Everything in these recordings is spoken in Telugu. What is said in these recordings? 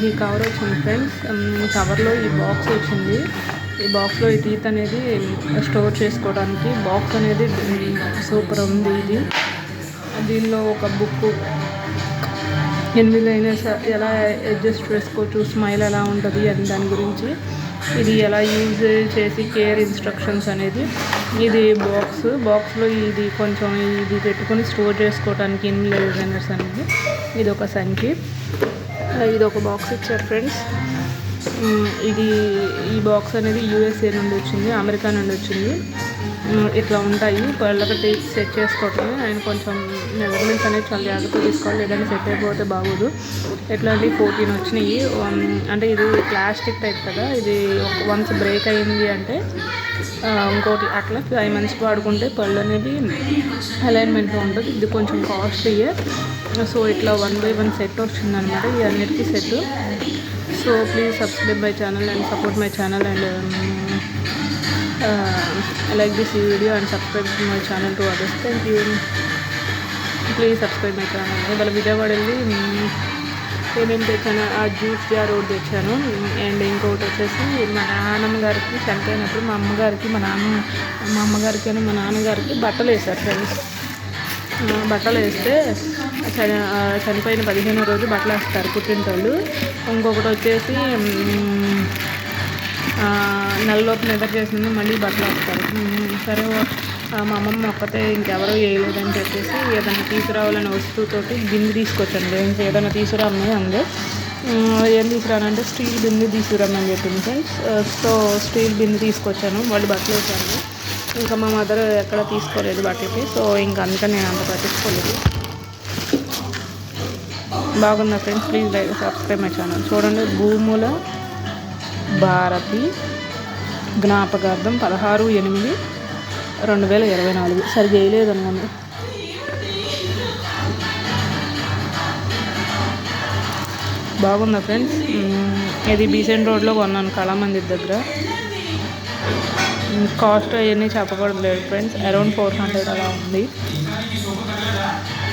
ఈ కవర్ వచ్చింది ఫ్రెండ్స్. కవర్లో ఈ బాక్స్ వచ్చింది. ఈ బాక్స్లో ఈ టీత్ అనేది స్టోర్ చేసుకోవడానికి బాక్స్ అనేది సూపర్ ఉంది. ఇది దీనిలో ఒక బుక్, ఎనిమిదైనా ఎలా అడ్జస్ట్ చేసుకోవచ్చు, స్మైల్ ఎలా ఉంటుంది అని దాని గురించి, ఇది ఎలా యూజ్ చేసి కేర్ ఇన్స్ట్రక్షన్స్ అనేది, ఇది బాక్స్లో ఇది కొంచెం ఇది పెట్టుకొని స్టోర్ చేసుకోవడానికి ఇన్విలైజర్స్ అనేది, ఇది ఒక సంచి, ఇది ఒక బాక్స్ ఇచ్చారు ఫ్రెండ్స్. ఈ బాక్స్ అనేది యూఎస్ఏ నుండి వచ్చింది, అమెరికా నుండి వచ్చింది. ఇట్లా ఉంటాయి పళ్ళకి టీత్ సెట్ చేసుకోవటమే. ఆయన కొంచెం మెజర్మెంట్స్ అనేది చాలా జాగ్రత్తగా తీసుకోవాలి, లేదంటే సెట్ అయిపోతే బాగోదు. ఎట్లాంటి 14 వచ్చినాయి. అంటే ఇది ప్లాస్టిక్ టైప్ కదా, ఇది వన్స్ బ్రేక్ అయింది అంటే ఇంకోటి అట్లా 5 months వాడుకుంటే పళ్ళు అనేది అలైన్మెంట్లో ఉంటుంది. ఇది కొంచెం కాస్ట్లీయే. సో ఇట్లా 1 by 1 సెట్ వచ్చిందనమాట, ఈ అన్నిటికీ set. So please subscribe my channel and support my channel and like this video and subscribe to my channel to others. Thank you. Please subscribe my channel. ఇవాళ విజయవాడ వెళ్ళి ఏమేమి తెచ్చాను, ఆ జ్యూస్ జార్ ఒకటి తెచ్చాను. అండ్ ఇంకొకటి వచ్చేసి మా నాన్నమ్మ గారికి చనిపోయినప్పుడు మా అమ్మగారికి మా అమ్మగారికి అని మా నాన్నగారికి బట్టలు వేశారు ఫ్రెండ్స్. బట్టలు వేస్తే చనిపోయిన 15వ రోజు బట్టలు వేస్తారు పుట్టింటోళ్ళు. ఇంకొకటి వచ్చేసి నెలలోపు నిద్ర చేసింది మళ్ళీ బట్టలు వేస్తారు. సరే మా అమ్మమ్మ ఒక్కతే ఇంకెవరో వేయలేదని చెప్పేసి ఏదైనా తీసుకురావాలని వస్తువుతోటి బింది తీసుకొచ్చాను. ఏదైనా తీసుకురామని అంది. ఏం తీసుకురానంటే స్టీల్ బింది తీసుకురామని చెప్పింది ఫ్రెండ్స్. సో స్టీల్ బింది తీసుకొచ్చాను, వాళ్ళు బట్టలు వేసాను. ఇంకా మా మదర్ ఎక్కడ తీసుకోలేదు బట్టలకి. సో ఇంకా అందుకని నేను అంత పట్టించుకోలేదు. బాగుందా friends? Please like subscribe my channel. చూడండి, భూముల భారతి జ్ఞాపకార్థం 16/8/2024. సరి చేయలేదు అనుకోండి. బాగుందా ఫ్రెండ్స్? ఇది బీసెంట్ రోడ్లో కొన్నాను కళామందిర్ దగ్గర. కాస్ట్ అవన్నీ చెప్పకూడదు లేదు ఫ్రెండ్స్. అరౌండ్ 400 అలా ఉంది.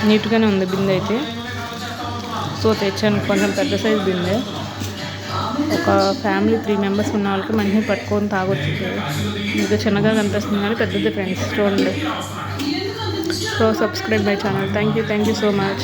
నీట్గానే ఉంది బిందె అయితే. సో తెచ్చాను, కొంచెం పెద్ద సైజ్ బిందె. ఒక ఫ్యామిలీ 3 members ఉన్న వాళ్ళకి మంచిగా పట్టుకొని తాగొచ్చు. ఇంకా చిన్నగా కనిపిస్తుంది కానీ పెద్దది ఫ్రెండ్స్. చూడండి. So subscribe my channel. Thank you so much.